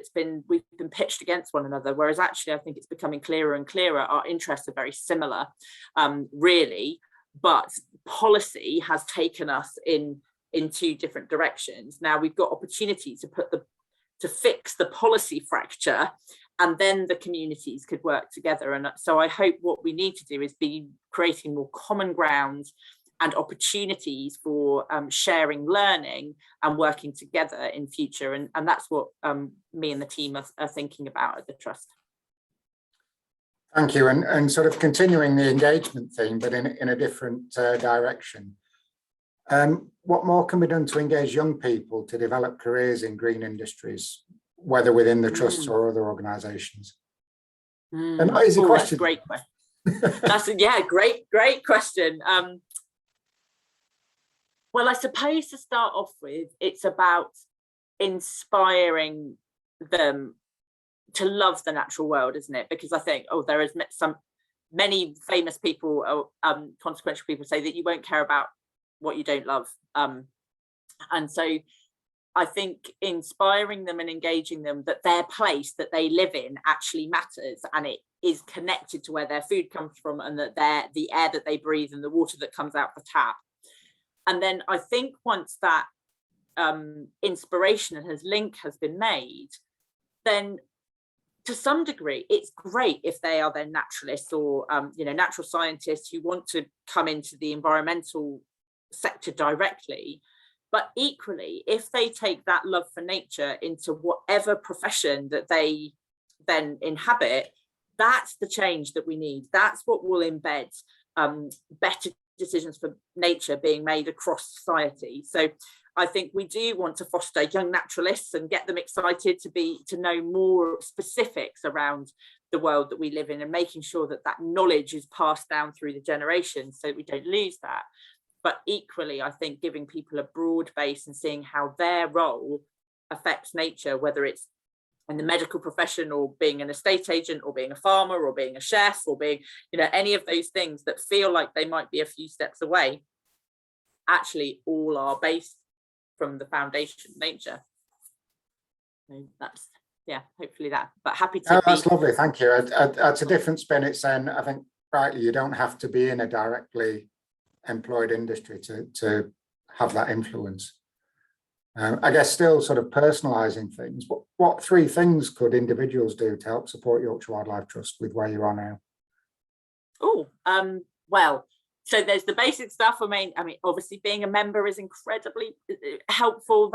We've been pitched against one another, whereas actually I think it's becoming clearer and clearer. Our interests are very similar, really, but policy has taken us in two different directions. Now we've got opportunity to fix the policy fracture, and then the communities could work together. And so I hope what we need to do is be creating more common ground and opportunities for sharing learning and working together in future. And that's what me and the team are thinking about at the Trust. Thank you. And sort of continuing the engagement theme, but in a different direction. What more can be done to engage young people to develop careers in green industries, whether within the trusts or other organisations? And that is a question. That's a great question. Great question. Well, I suppose to start off with, it's about inspiring them to love the natural world, isn't it? Because I think, there is many famous people, consequential people say that you won't care about what you don't love. And so I think inspiring them and engaging them that their place that they live in actually matters, and it is connected to where their food comes from, and that the air that they breathe and the water that comes out the tap. And then I think once that inspiration and link has been made, then to some degree, it's great if they are then naturalists or natural scientists who want to come into the environmental sector directly. But equally, if they take that love for nature into whatever profession that they then inhabit, that's the change that we need. That's what will embed better decisions for nature being made across society. So I think we do want to foster young naturalists and get them excited to know more specifics around the world that we live in, and making sure that that knowledge is passed down through the generations so that we don't lose that. But equally, I think giving people a broad base and seeing how their role affects nature, whether it's in the medical profession or being an estate agent or being a farmer or being a chef or being, you know, any of those things that feel like they might be a few steps away, actually all are based from the foundation of nature. So that's, yeah, hopefully that, but happy to. Oh, that's lovely, thank you. That's a different spin. It's saying, I think rightly, you don't have to be in a directly employed industry to have that influence. I guess still sort of personalising things. What three things could individuals do to help support Yorkshire Wildlife Trust with where you are now? Oh, well, so there's the basic stuff. I mean, obviously being a member is incredibly helpful.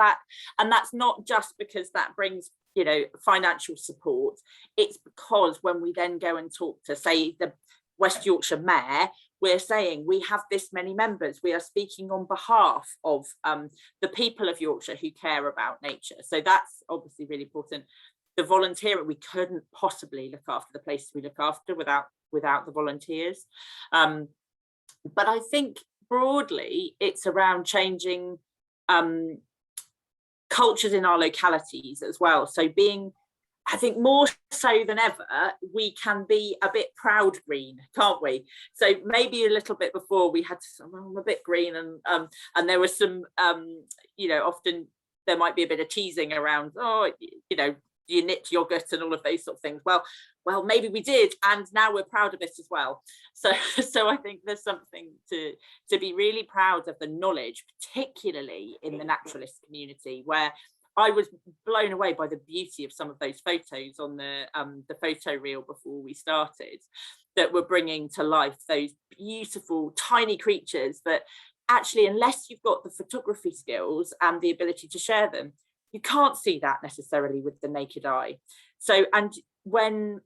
And that's not just because that brings, you know, financial support. It's because when we then go and talk to, say, the West Yorkshire Mayor, we're saying we have this many members. We are speaking on behalf of the people of Yorkshire who care about nature. So that's obviously really important. The volunteering, we couldn't possibly look after the places we look after without the volunteers. But I think broadly, it's around changing cultures in our localities as well. So I think more so than ever, we can be a bit proud green, can't we? So maybe a little bit before we had to, I'm a bit green, and there was some, you know, often there might be a bit of teasing around, oh, you know, you knit yogurt and all of those sort of things. Well, maybe we did, and now we're proud of it as well. So I think there's something to be really proud of the knowledge, particularly in the naturalist community, where I was blown away by the beauty of some of those photos on the photo reel before we started, that were bringing to life those beautiful tiny creatures that actually, unless you've got the photography skills and the ability to share them, you can't see that necessarily with the naked eye. So, and when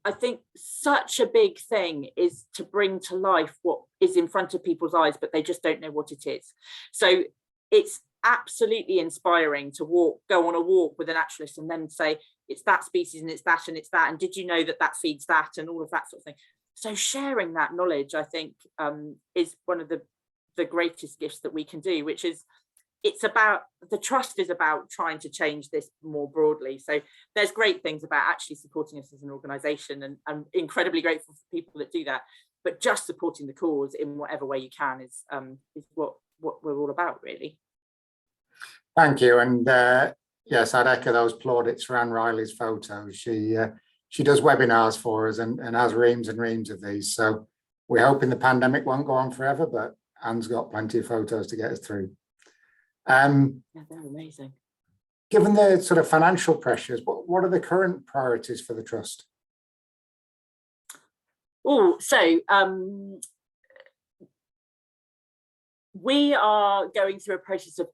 I think such a big thing is to bring to life what is in front of people's eyes, but they just don't know what it is. So it's absolutely inspiring to go on a walk with a naturalist and then say, it's that species and it's that and it's that, and did you know that feeds that, and all of that sort of thing. So sharing that knowledge, I think, is one of the greatest gifts that we can do, which is, it's about, the trust is about trying to change this more broadly. So there's great things about actually supporting us as an organisation, and I'm incredibly grateful for people that do that, but just supporting the cause in whatever way you can is what we're all about, really. Thank you. And yes, I'd echo those plaudits for Anne Riley's photos. She does webinars for us and has reams and reams of these. So we're hoping the pandemic won't go on forever, but Anne's got plenty of photos to get us through. Yeah, they're amazing. Given the sort of financial pressures, what are the current priorities for the Trust? Oh, so we are going through a process of,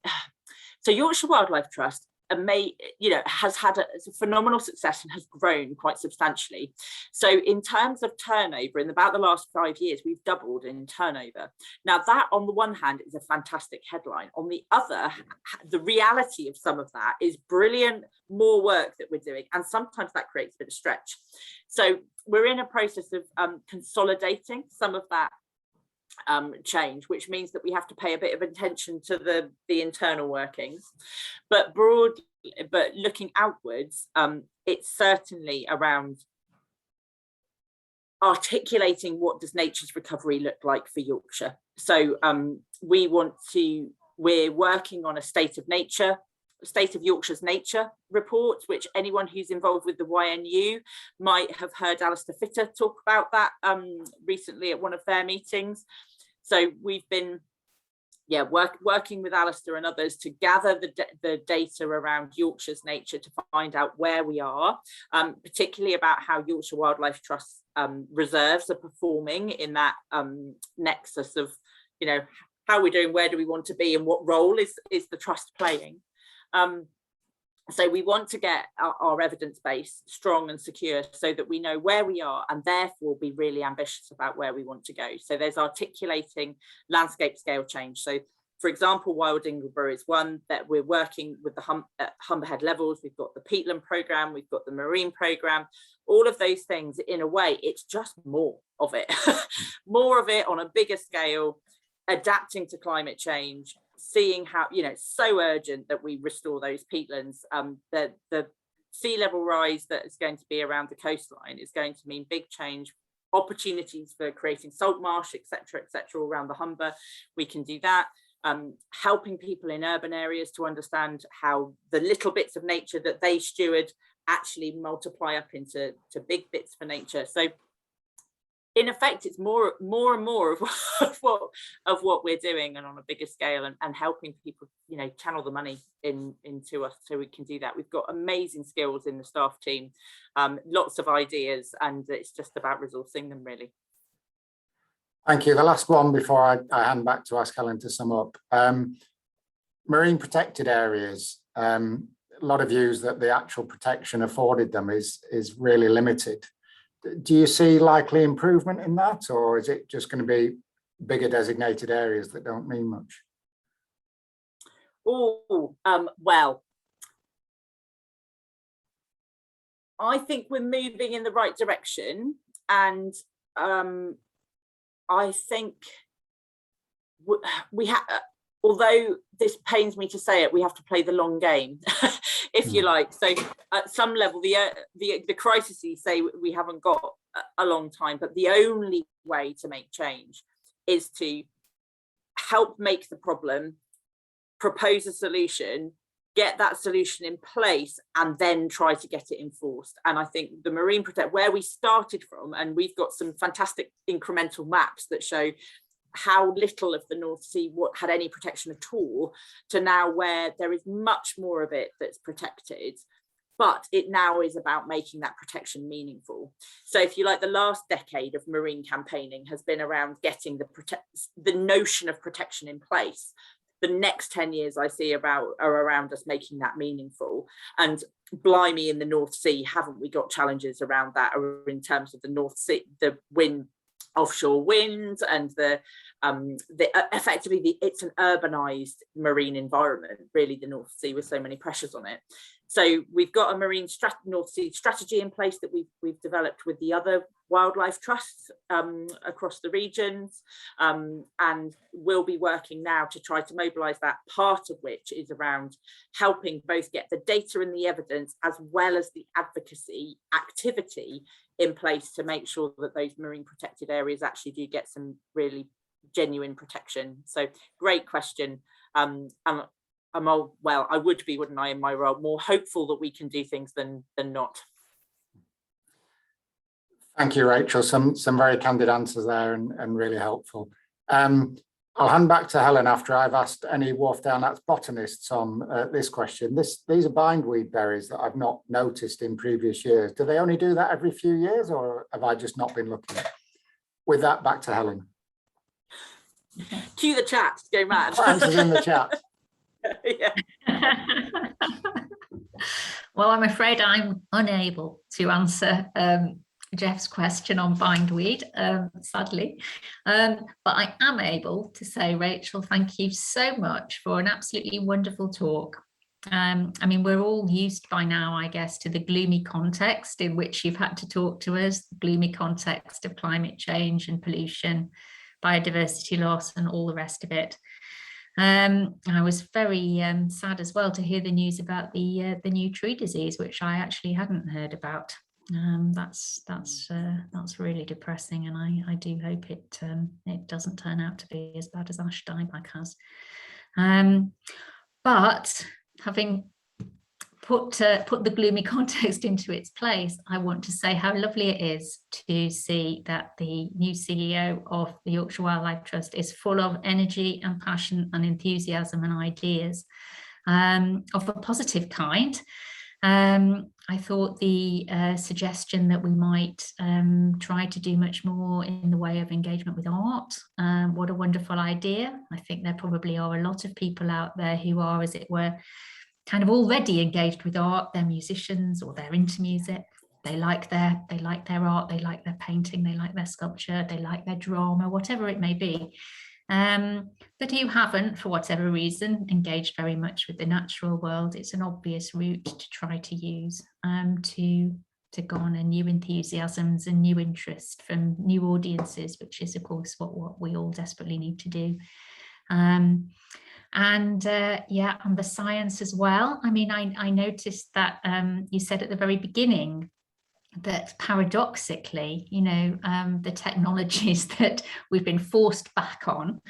so Yorkshire Wildlife Trust has had a phenomenal success and has grown quite substantially. So in terms of turnover, in about the last 5 years, we've doubled in turnover. Now that, on the one hand, is a fantastic headline. On the other, the reality of some of that is brilliant, more work that we're doing, and sometimes that creates a bit of stretch. So we're in a process of consolidating some of that change, which means that we have to pay a bit of attention to the internal workings, but looking outwards, it's certainly around articulating what does nature's recovery look like for Yorkshire. So we're working on a state of Yorkshire's nature report, which anyone who's involved with the YNU might have heard Alistair Fitter talk about that recently at one of their meetings. So we've been working with Alistair and others to gather the data around Yorkshire's nature to find out where we are, particularly about how Yorkshire Wildlife Trust reserves are performing in that nexus of, you know, how we're doing, where do we want to be, and what role is the Trust playing. So we want to get our evidence base strong and secure so that we know where we are, and therefore be really ambitious about where we want to go. So there's articulating landscape scale change. So For example, Wild Ingleborough is one that we're working with the Humberhead levels. We've got the peatland programme, we've got the marine programme, all of those things. In a way, it's just more of it, more of it on a bigger scale, adapting to climate change, seeing how, you know, it's so urgent that we restore those peatlands. The sea level rise that is going to be around the coastline is going to mean big change, opportunities for creating salt marsh, etc., around the Humber. We can do that. Helping people in urban areas to understand how the little bits of nature that they steward actually multiply up into big bits for nature. So in effect, it's more and more of what we're doing, and on a bigger scale, and helping people, you know, channel the money into us so we can do that. We've got amazing skills in the staff team, lots of ideas, and it's just about resourcing them, really. Thank you. The last one before I hand back to ask Helen to sum up. Marine protected areas, a lot of views that the actual protection afforded them is really limited. Do you see likely improvement in that, or is it just going to be bigger designated areas that don't mean much? Well, I think we're moving in the right direction, and I think we have, although this pains me to say it, we have to play the long game, if you like. So at some level, the crises say we haven't got a long time, but the only way to make change is to help make the problem, propose a solution, get that solution in place, and then try to get it enforced. And I think the Marine Protect, where we started from, and we've got some fantastic incremental maps that show how little of the North Sea had any protection at all, to now where there is much more of it that's protected, but it now is about making that protection meaningful. So if you like, the last decade of marine campaigning has been around getting the notion of protection in place. The next 10 years I see are around us making that meaningful. And blimey, in the North Sea, haven't we got challenges around that, or in terms of the North Sea, the offshore wind, and effectively it's an urbanized marine environment, really, the North Sea, with so many pressures on it. So we've got a marine North Sea strategy in place that we've developed with the other wildlife trusts across the regions, and we'll be working now to try to mobilise that, part of which is around helping both get the data and the evidence, as well as the advocacy activity in place to make sure that those marine protected areas actually do get some really genuine protection. So great question. Well, I would be, wouldn't I, in my role, more hopeful that we can do things than not. Thank you, Rachel. Some very candid answers there, and really helpful. I'll hand back to Helen after I've asked any Wharfdale Nats botanists on this question. These are bindweed berries that I've not noticed in previous years. Do they only do that every few years, or have I just not been looking? With that, back to Helen. Cue the chat, go mad. Answers in the chat. Yeah. Well, I'm afraid I'm unable to answer Jeff's question on bindweed, sadly, but I am able to say, Rachel, thank you so much for an absolutely wonderful talk. I mean, we're all used by now, I guess, to the gloomy context in which you've had to talk to us, the gloomy context of climate change and pollution, biodiversity loss, and all the rest of it. I was very sad as well to hear the news about the new tree disease, which I actually hadn't heard about. That's really depressing, and I do hope it doesn't turn out to be as bad as ash dieback has. But having put the gloomy context into its place, I want to say how lovely it is to see that the new CEO of the Yorkshire Wildlife Trust is full of energy and passion and enthusiasm and ideas of a positive kind. I thought the suggestion that we might try to do much more in the way of engagement with art, what a wonderful idea. I think there probably are a lot of people out there who are, as it were, kind of already engaged with art. They're musicians or they're into music. They like their art, they like their painting, they like their sculpture, they like their drama, whatever it may be. But who haven't, for whatever reason, engaged very much with the natural world, it's an obvious route to try to use to garner new enthusiasms and new interest from new audiences, which is, of course, what we all desperately need to do. Yeah, on the science as well. I mean, I noticed that you said at the very beginning that paradoxically, you know, the technologies that we've been forced back on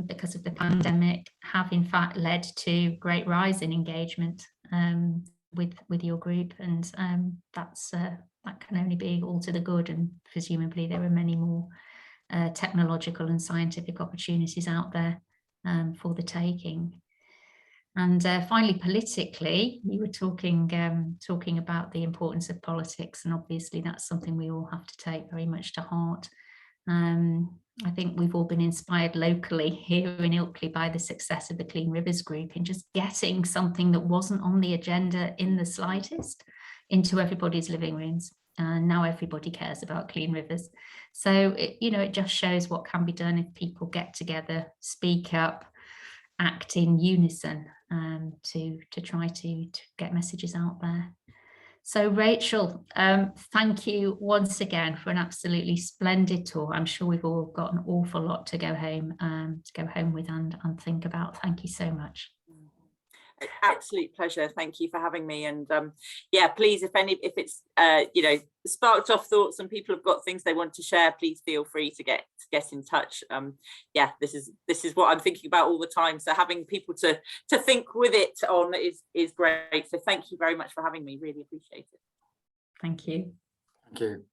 because of the pandemic have in fact led to great rise in engagement with your group, and that can only be all to the good, and presumably there are many more technological and scientific opportunities out there for the taking. And finally, politically, you were talking about the importance of politics, and obviously that's something we all have to take very much to heart. I think we've all been inspired locally here in Ilkley by the success of the Clean Rivers group in just getting something that wasn't on the agenda in the slightest into everybody's living rooms. And now everybody cares about clean rivers. So, it just shows what can be done if people get together, speak up, act in unison to try to get messages out there. So Rachel, thank you once again for an absolutely splendid tour. I'm sure we've all got an awful lot to go home with and think about. Thank you so much. Absolute pleasure. Thank you for having me. And yeah, please, if it's sparked off thoughts and people have got things they want to share, please feel free to get in touch. Yeah, this is what I'm thinking about all the time. So having people to think with it on is great. So thank you very much for having me. Really appreciate it. Thank you. Thank you.